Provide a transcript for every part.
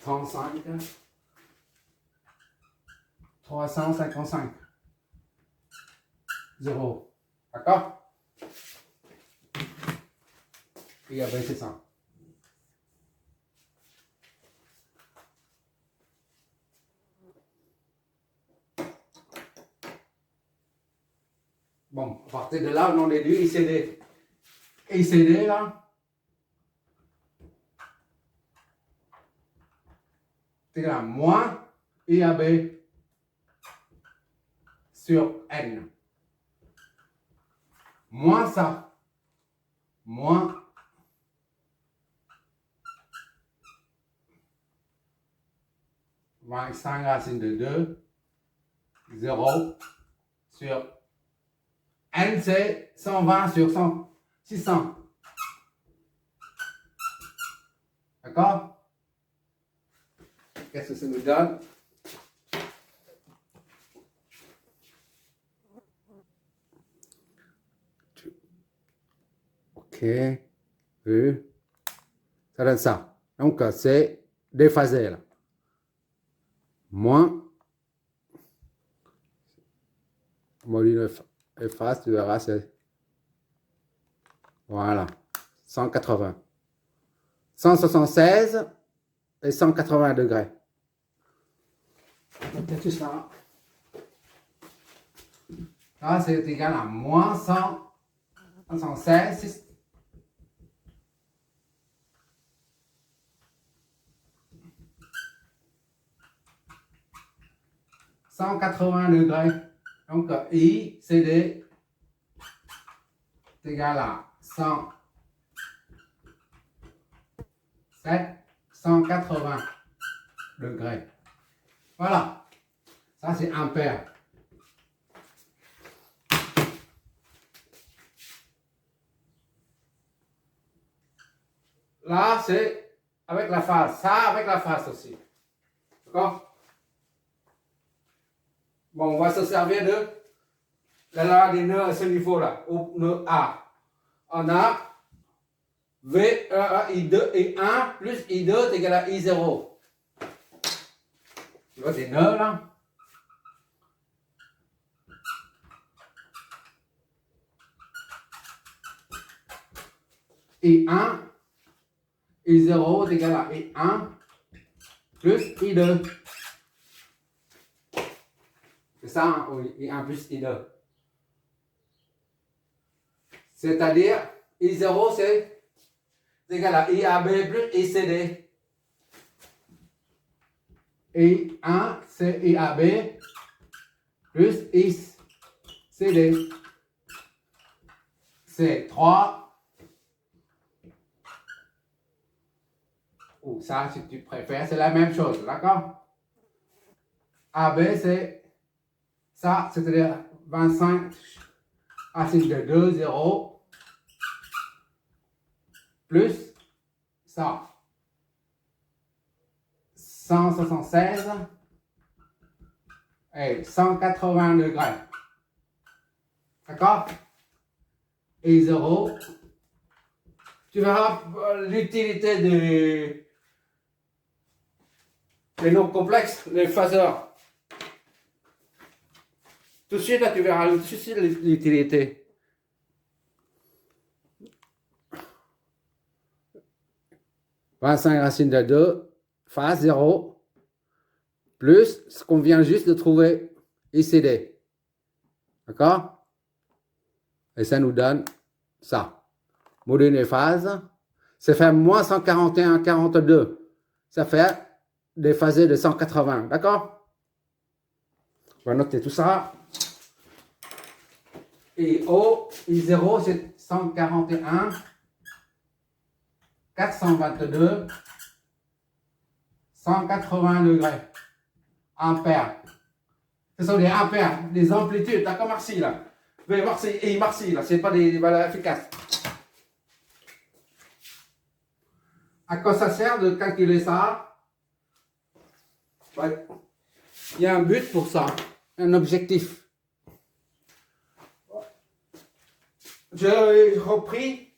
35, 355, 0. D'accord? Et après, c'est ça. Bon, à partir de là, on déduit ICD. ICD, là, c'est là, moins IAB sur N. Moins ça. Moins 25 racine de 2, 0 sur N, c'est 120 sur 100, 600. D'accord? Qu'est-ce que ça nous donne? Ok. Vu. Ça donne ça. Donc, c'est déphasé là. Moins. Modulo efface, tu verras, c'est. Voilà. 180. 176 et 180 degrés. Donc, tout ça. Là, c'est égal à moins 116. 180 degrés. Donc, I, CD, est égal à 180 degrés. Voilà. Ça, c'est ampère. Là, c'est avec la phase. Ça, avec la phase aussi. D'accord? Bon, on va se servir de la loi des nœuds à ce niveau-là, au nœud A. On a V, I2, I1 plus I2 est égal à I0. Tu vois des nœuds là? I1, I0 est égal à I1 plus I2. C'est ça, hein? Oui, I1 plus I2. C'est-à-dire, I0 c'est égal à IAB plus ICD. I1 c'est IAB plus ICD. C'est 3. Ou ça, si tu préfères, c'est la même chose, d'accord? AB c'est ça, c'est-à-dire 25 racine de 2, 0, plus ça, 176 et 180 degrés. D'accord? Et 0. Tu verras l'utilité des nombres complexes, les phaseurs. Tout de suite, là, tu verras tout de suite l'utilité. « 25 racine de 2, phase 0, plus ce qu'on vient juste de trouver, ICD. » D'accord? Et ça nous donne ça. Module des phases, ça fait moins 141, 42. Ça fait des phasés de 180. D'accord? On va noter tout ça. Et O, I0, c'est 141, 422, 180 degrés. Ampères. Ce sont des ampères, des amplitudes. D'accord, Marcy, là? Vous pouvez voir, c'est Marcy, là. C'est pas des valeurs efficaces. À quoi ça sert de calculer ça? Ouais. Il y a un but pour ça, un objectif. J'ai repris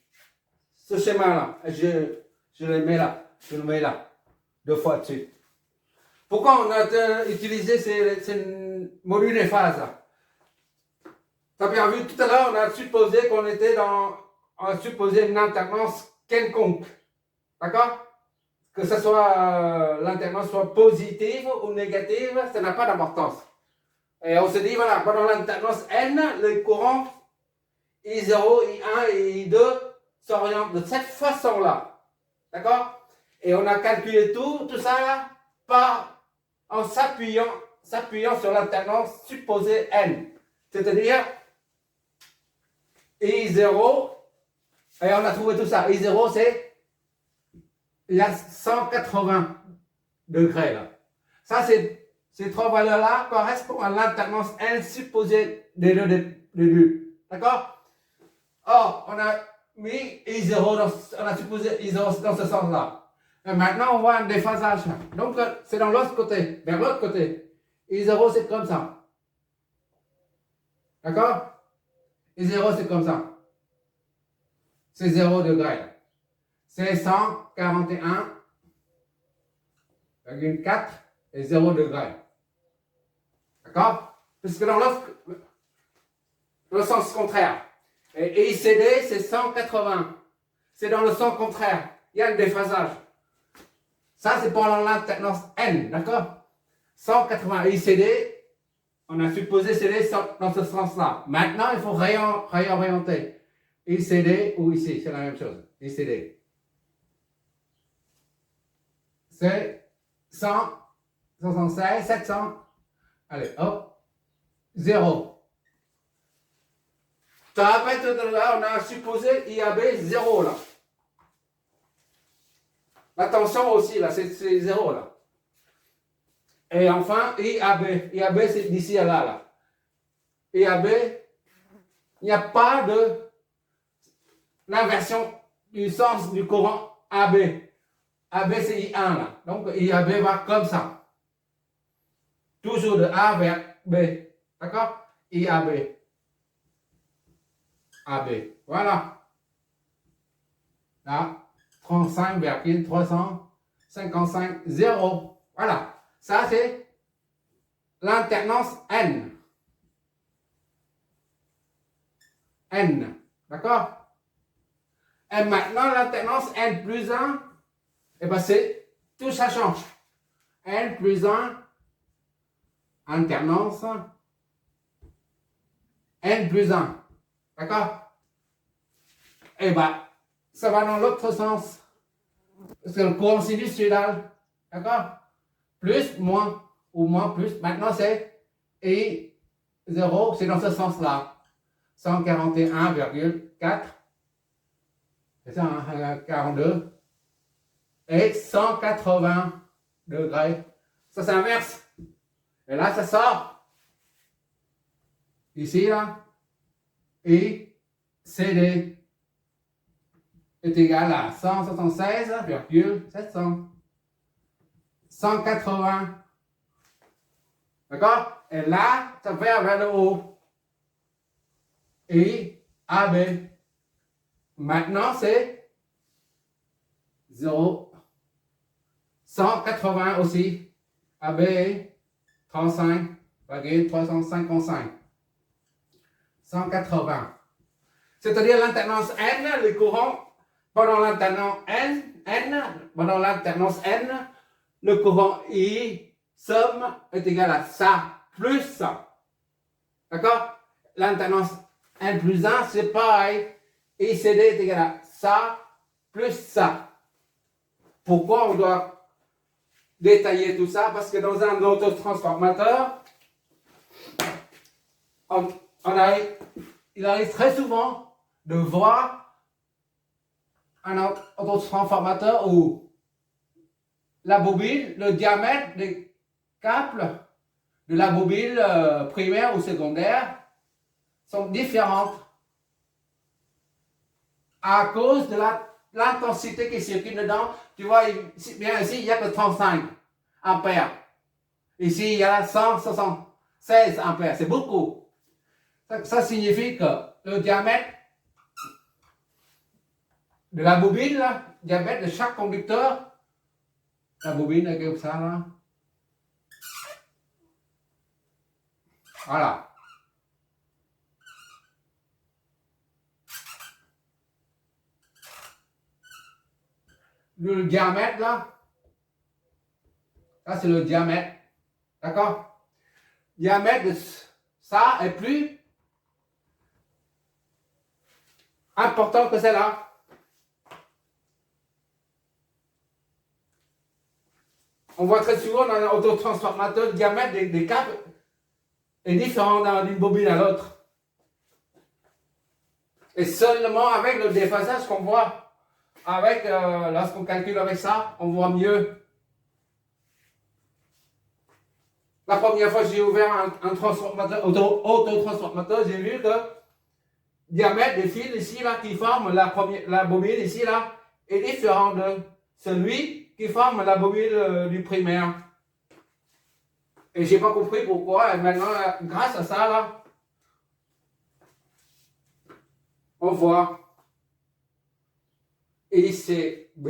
ce schéma-là. Je le mets là. Je le mets là. 2 fois dessus. Pourquoi on a utilisé ces modules des phases là? Tu as bien vu tout à l'heure, on a supposé qu'on était on a supposé une alternance quelconque. D'accord? Que ce soit l'alternance soit positive ou négative, ça n'a pas d'importance. Et on se dit, voilà, pendant l'alternance N, le courant I0, I1 et I2 s'orientent de cette façon-là. D'accord? Et on a calculé tout ça en s'appuyant sur l'alternance supposée N. C'est-à-dire I0, et on a trouvé tout ça. I0, c'est il y a 180 degrés là. Ça, ces trois valeurs-là correspondent à l'alternance N supposée des deux. D'accord? Or, on a mis I0, on a supposé I0 dans ce sens-là. Et maintenant, on voit un déphasage. Donc, c'est dans l'autre côté, vers l'autre côté. I0, c'est comme ça. D'accord? I0, c'est comme ça. C'est 0 degré. C'est 141,4 et 0 degré. D'accord? Parce que dans le sens contraire. Et ICD, c'est 180. C'est dans le sens contraire. Il y a un déphasage. Ça, c'est pour l'alternance N. D'accord? 180 ICD, on a supposé CD dans ce sens-là. Maintenant, il faut réorienter. ICD ou ici, c'est la même chose. ICD. C'est 176, 700. Allez, hop. 0. Tu te rappelles tout à l'heure, on a supposé IAB 0 là. La tension aussi là, c'est 0 là. Et enfin, IAB. IAB, c'est d'ici à là. IAB, il n'y a pas de l'inversion du sens du courant AB. AB, c'est I1 là. Donc, IAB va comme ça. Toujours de A vers B. D'accord? IAB. AB. Voilà. Là, 35,355, 0. Voilà. Ça, c'est l'alternance N. N. D'accord? Et maintenant, l'alternance N plus 1, et bien c'est, tout ça change. N plus 1, alternance N plus 1. D'accord? Et bien, ça va dans l'autre sens. Parce que le courant sinussoidal, d'accord? Plus, moins, ou moins, plus. Maintenant, c'est I0, c'est dans ce sens-là. 141,4. C'est ça, hein, 42. Et 180 degrés. Ça s'inverse. Et là, ça sort. Ici, là. Et CD est égal à 176,700. 180. D'accord? Et là, ça fait vers le haut. Et AB. Maintenant, c'est 0. 180 aussi. AB est 35,355. 180. C'est-à-dire l'alternance N, le courant, pendant l'alternance N, le courant I, somme, est égal à ça, plus ça. D'accord? L'alternance N plus 1, c'est pareil. ICD est égal à ça, plus ça. Pourquoi on doit détailler tout ça? Parce que dans un autotransformateur, il arrive très souvent de voir un autotransformateur où la bobine, le diamètre des câbles de la bobine primaire ou secondaire sont différentes à cause de l'intensité qui circule dedans. Tu vois, bien ici, il n'y a que 35 ampères. Ici, il y a 176 ampères. C'est beaucoup. Ça signifie que le diamètre de la bobine, là, le diamètre de chaque conducteur, la bobine est comme ça, là. Voilà. Le diamètre là, ça c'est le diamètre. D'accord? Diamètre de ça est plus important que celle-là. On voit très souvent dans un autotransformateur, le diamètre des câbles est différent d'une bobine à l'autre. Et seulement avec le déphasage qu'on voit, lorsqu'on calcule avec ça, on voit mieux. La première fois que j'ai ouvert un transformateur, autotransformateur, j'ai vu que le diamètre des fils ici, là, qui forment la bobine ici, là, est différent de celui qui forme la bobine du primaire. Et j'ai pas compris pourquoi. Et maintenant, grâce à ça, là, on voit ICB.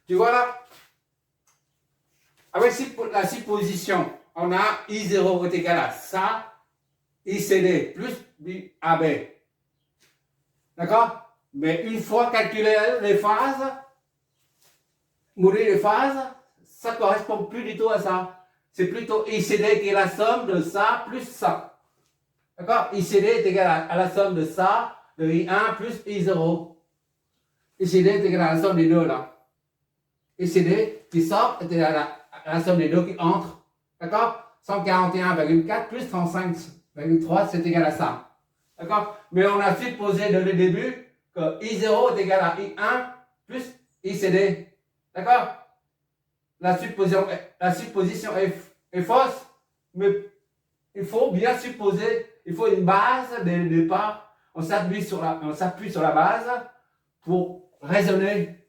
Tu vois là, avec la supposition, on a I0 est égal à ça, ICD plus AB. D'accord? Mais une fois calculé les phases, moduler les phases, ça ne correspond plus du tout à ça. C'est plutôt ICD qui est la somme de ça plus ça. D'accord? ICD est égal à la somme de ça, de I1 plus I0. ICD est égal à la somme des deux là. ICD qui sort est égal à la somme des deux qui entrent. D'accord? 141,4 plus 35,3, c'est égal à ça. D'accord? Mais on a supposé dès le début que I0 est égal à I1 plus ICD. D'accord? La supposition est fausse, mais il faut bien supposer, il faut une base dès le départ. On s'appuie sur la base pour raisonner.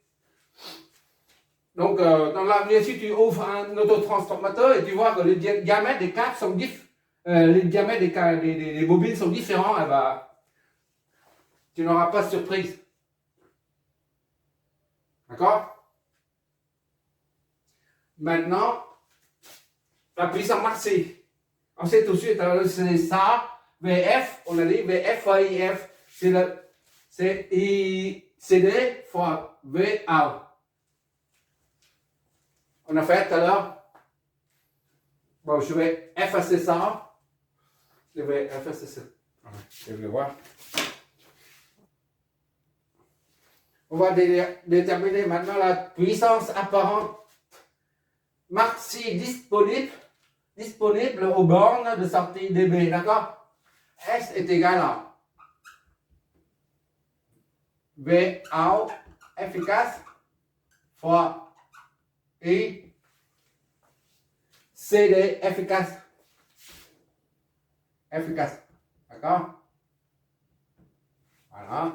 Donc, dans l'avenir, si tu ouvres un autotransformateur et tu vois que les diamètres des câbles sont différents, les diamètres des bobines sont différents, eh ben, tu n'auras pas de surprise. D'accord? Maintenant, la puissance maximale. On sait tout de suite, c'est ça, VF, on a dit VF fois IF, c'est ICD fois VA. On a fait tout à l'heure. Bon, je vais effacer ça. Je vais effacer ça. Je vais voir. On va déterminer maintenant la puissance apparente maxi disponible aux bornes de sortie dB. D'accord? S est égal à VA efficace fois I CD efficace. D'accord? Voilà.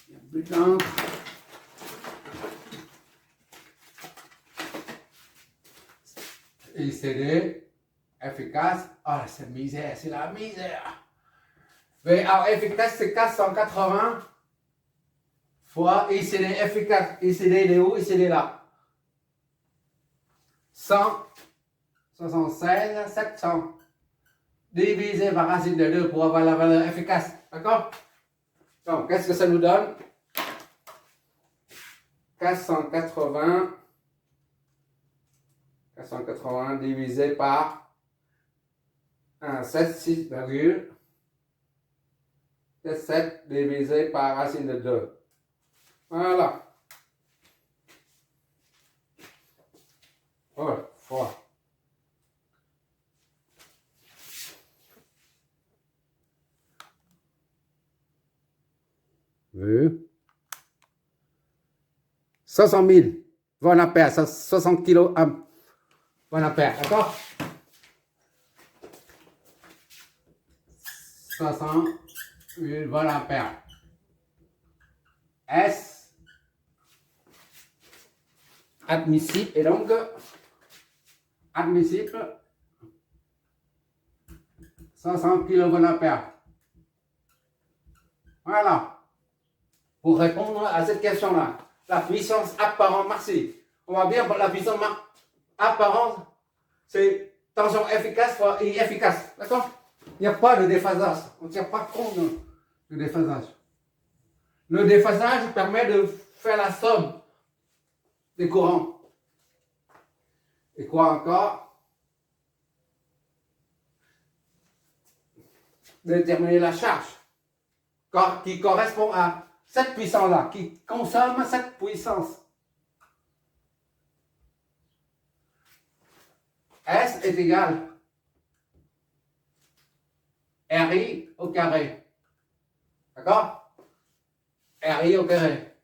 Il y a plus d'encre. ICD efficace. Ah, c'est misère, c'est la misère. VA efficace, c'est 480 fois ICD efficace. ICD, il est où? ICD là. 176, 700 divisé par racine de 2 pour avoir la valeur efficace. D'accord? Donc, qu'est-ce que ça nous donne? 480 divisé par 76 divisé par racine de 2. Voilà. Oh, froid. Vu. 500 000 volts ampères, 60 kg volts ampères, d'accord? 500 000 volts ampères. S admissible et donc admissible 500 kV. Voilà. Pour répondre à cette question-là, la puissance apparente maxi. On va bien pour la puissance apparente c'est tension efficace et efficace. D'accord? Il n'y a pas de déphasage. On ne tient pas compte de déphasage. Le déphasage permet de faire la somme des courants. Et quoi encore? Déterminer la charge qui correspond à cette puissance-là, qui consomme cette puissance. S est égal RI au carré. D'accord? RI au carré.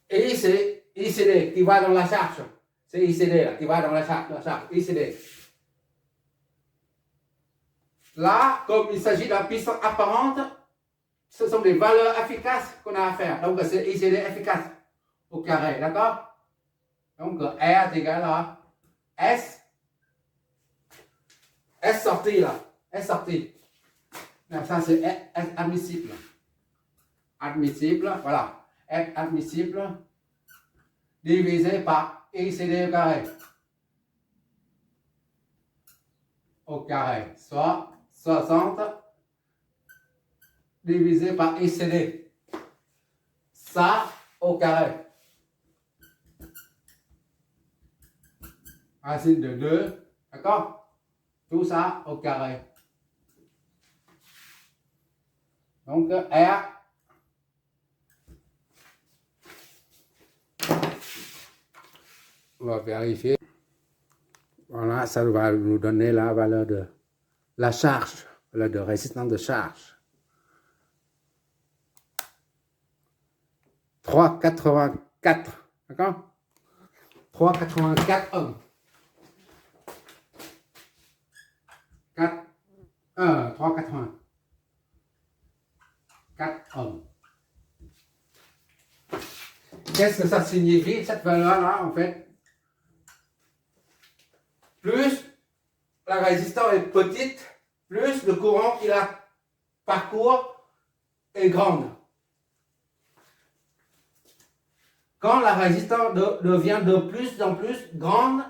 Et c'est ICD qui va dans la charge. C'est ICD là, qui va dans la charge. ICD. Là, comme il s'agit d'une puissance apparente, ce sont des valeurs efficaces qu'on a à faire. Donc, c'est ICD efficace au carré. D'accord? Donc, R est égal à S sorti là. S sorti. Ça, c'est S admissible. Admissible, voilà. S admissible divisé par ICD au carré. Au carré. Soit 60 divisé par ICD. Ça au carré. Racine de 2. D'accord? Tout ça au carré. Donc, R. On va vérifier. Voilà, ça va nous donner la valeur de la charge, valeur de résistance de charge. 3,84. D'accord? 3,84 ohms. 3,80. 4 ohms. Qu'est-ce que ça signifie, cette valeur-là, en fait? Plus la résistance est petite, plus le courant qui la parcourt est grande. Quand la résistance devient de plus en plus grande,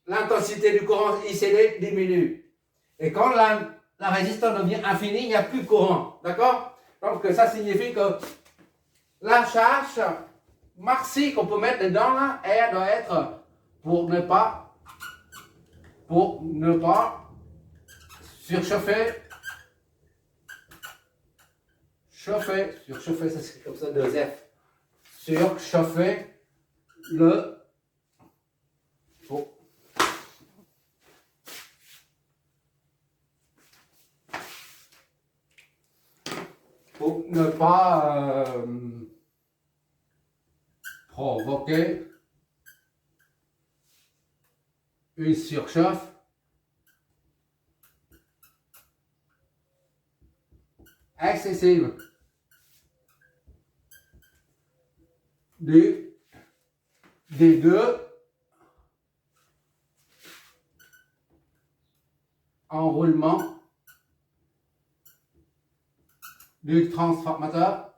l'intensité du courant ICD diminue. Et quand la résistance devient infinie, il n'y a plus de courant. D'accord? Donc ça signifie que la charge maxi qu'on peut mettre dedans, là, elle doit être pour ne pas surchauffer. Surchauffer, ça c'est comme ça, 2F. Surchauffer le pour ne pas provoquer une surchauffe excessive des deux enroulements du transformateur.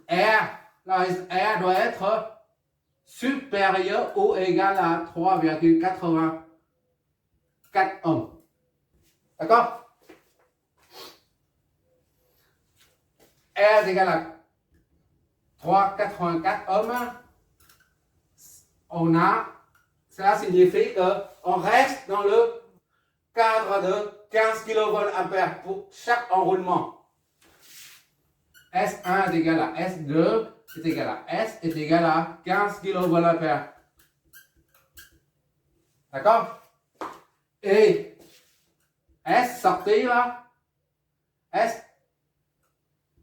R doit être supérieur ou égal à 3,84 ohms. D'accord? R est égal à 3,84 ohms. Cela signifie qu'on reste dans le cadre de 15 kVA pour chaque enroulement. S1 est égal à S2 est égal à S est égal à 15 kVA. D'accord? Et S sorti là, S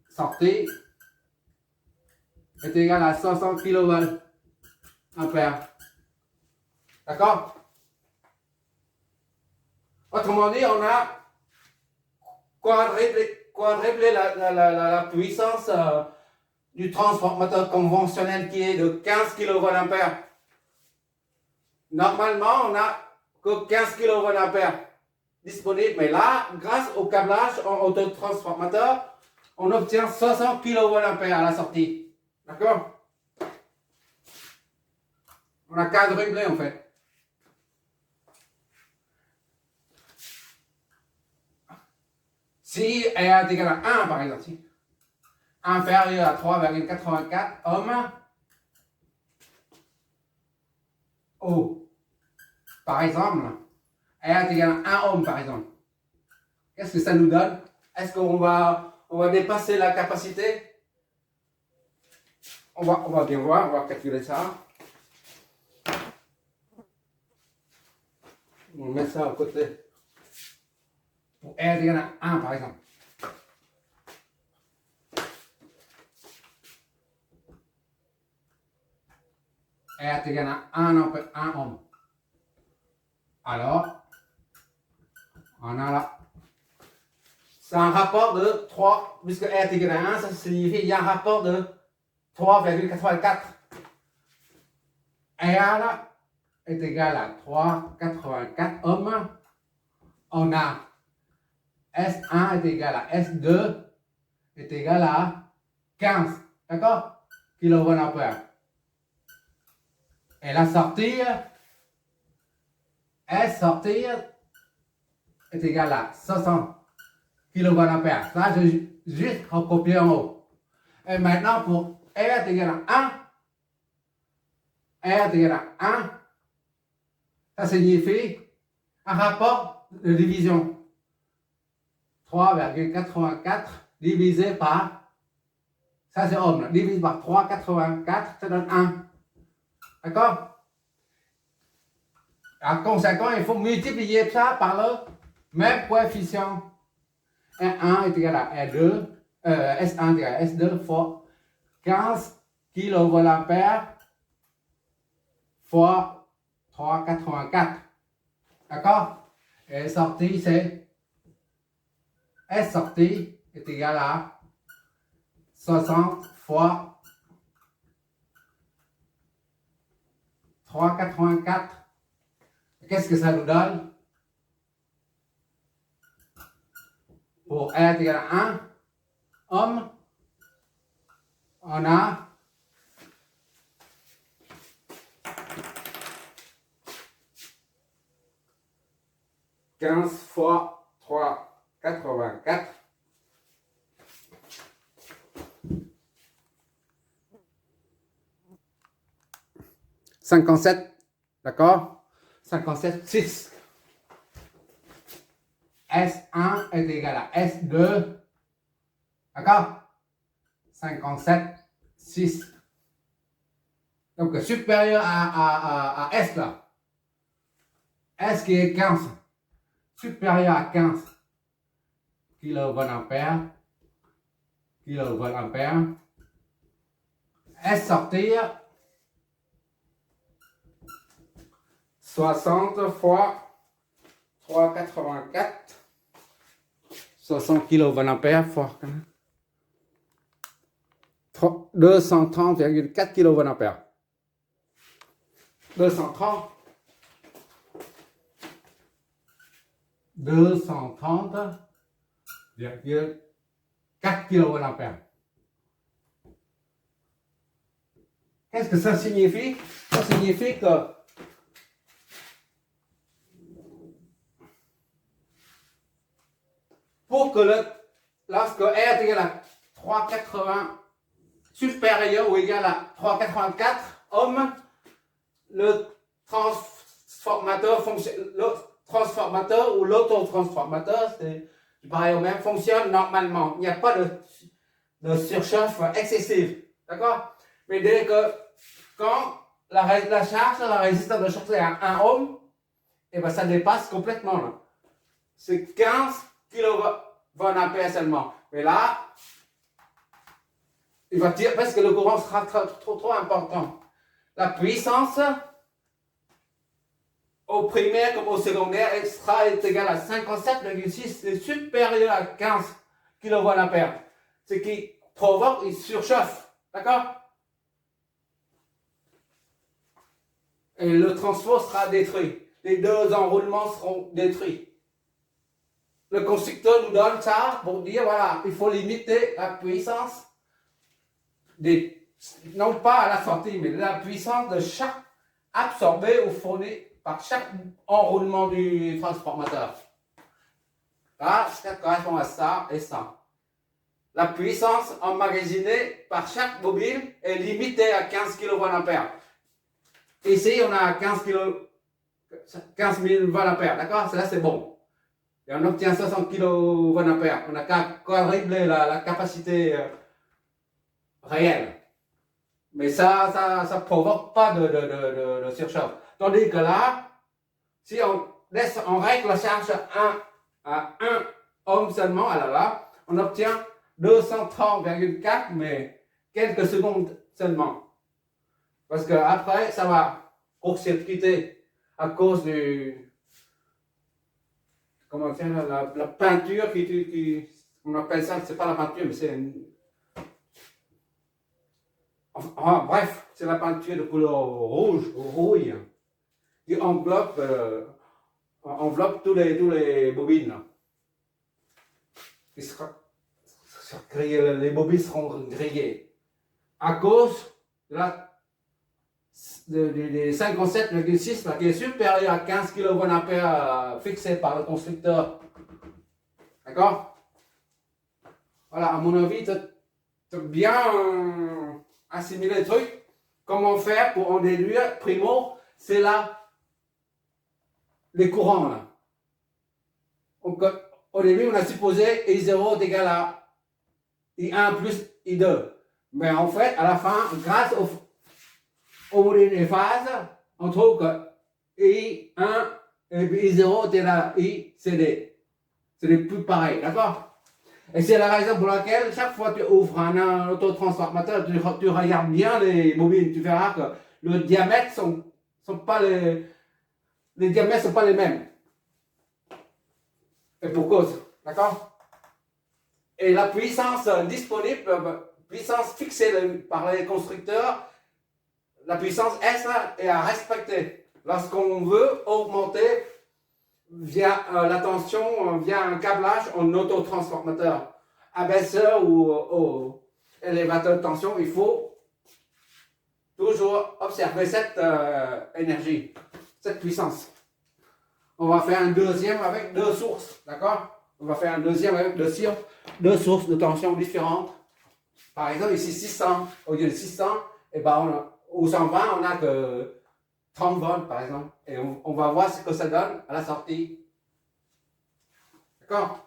sorti est égal à 60 kVA. D'accord? Autrement dit, on a quadruplé la puissance du transformateur conventionnel qui est de 15 kVA. Normalement, on n'a que 15 kVA disponible, mais là, grâce au câblage en autotransformateur, on obtient 60 kVA à la sortie. D'accord? On a quadruplé en fait. Si R est égal à 1 par exemple, si inférieur à 3,84 ohms, O, par exemple, R est égal à 1 ohm par exemple. Qu'est-ce que ça nous donne? Est-ce qu'on va dépasser la capacité? On va bien voir, on va calculer ça. On met ça à côté. Pour R est égal à 1 par exemple. R est égal à 1 ohm. Alors, on a là. C'est un rapport de 3, puisque R est égal à 1, ça signifie qu'il y a un rapport de 3,84. R est égal à 3,84 ohms. On a S1 est égal à S2 est égal à 15. D'accord? Kilovoltampère. Et la sortie, S sortie est égal à 60 kVA. Ça, j'ai juste recopié en haut. Et maintenant, pour R est égal à 1, R est égal à 1, ça signifie un rapport de division. 3,84 divisé par, ça c'est ohm, divisé par 3,84, ça donne 1. D'accord? En conséquent, il faut multiplier ça par le même coefficient. R1 est égal à R2, S1 est égal à S2 fois 15 kVA fois 3,84. D'accord? Et sortie, c'est S sortie est égal à 60 fois 3,84. Qu'est-ce que ça nous donne? Pour R est égal à 1 ohm, on a 15 fois 3,84. « 57, d'accord? 57,6. S1 est égal à S2, d'accord? 57,6. Donc supérieur à S là. S qui est 15. Supérieur à 15 kVA. S sortir 60 fois 3,84. 60 kVA fois 230,4 kVA. 230,4 kVA. Qu'est-ce que ça signifie? Ça signifie que pour que lorsque R est égal à 3,80 supérieur ou égal à 3,84 ohms, le transformateur ou l'autotransformateur, c'est pareil au même, fonctionne normalement. Il n'y a pas de surchauffe excessive. D'accord? Mais dès que quand la résistance de charge est à 1 ohm, et ben ça dépasse complètement. Là. C'est 15 kVA seulement. Mais là, il va tirer parce que le courant sera trop important. La puissance au primaire comme au secondaire extra est égale à 57,6, c'est supérieur à 15 kVA. Ce qui provoque une surchauffe. D'accord? Et le transport sera détruit. Les deux enroulements seront détruits. Le constructeur nous donne ça pour dire, voilà, il faut limiter la puissance, non pas à la sortie, mais la puissance de chaque absorbée ou fournie par chaque enroulement du transformateur. Là, ça correspond à ça et ça. La puissance emmagasinée par chaque bobine est limitée à 15 kVA. Ici, on a 15 000 VA, d'accord? Là, c'est bon. Et on obtient 60 kVA. On n'a qu'à quadrupler la capacité réelle. Mais ça ne provoque pas de surchauffe. Tandis que là, si on règle la charge à 1 ohm seulement, alors là, on obtient 230,4, mais quelques secondes seulement. Parce qu'après, ça va court-circuiter à cause du. Comment dire, la peinture on appelle ça, c'est pas la peinture, mais c'est bref, c'est la peinture de couleur rouille, qui enveloppe tous les bobines. Les bobines seront grillées à cause des 57,6 qui est supérieur à 15 kVA fixé par le constructeur. D'accord? Voilà, à mon avis, tu as bien assimilé le truc. Comment faire pour en déduire? Primo, c'est là les courants. Là. Donc, au début, on a supposé I0 est égal à I1 plus I2. Mais en fait, à la fin, grâce au modèle des phases, on trouve que I1 et I0 est égal à ICD. C'est les plus pareils, d'accord? Et c'est la raison pour laquelle, chaque fois que tu ouvres un autotransformateur, tu regardes bien les bobines, tu verras que le diamètre sont pas les diamètres sont pas les mêmes. Et pour cause, d'accord? Et la puissance disponible, puissance fixée par les constructeurs, la puissance S est à respecter. Lorsqu'on veut augmenter via la tension, via un câblage en autotransformateur, abaisseur ou élévateur de tension, il faut toujours observer cette énergie, cette puissance. On va faire un deuxième avec deux sources, d'accord? On va faire un deuxième avec deux sources de tension différentes. Par exemple, ici 600, au lieu de 600, et ben au 120, on n'a que 30 volts, par exemple. Et on va voir ce que ça donne à la sortie. D'accord?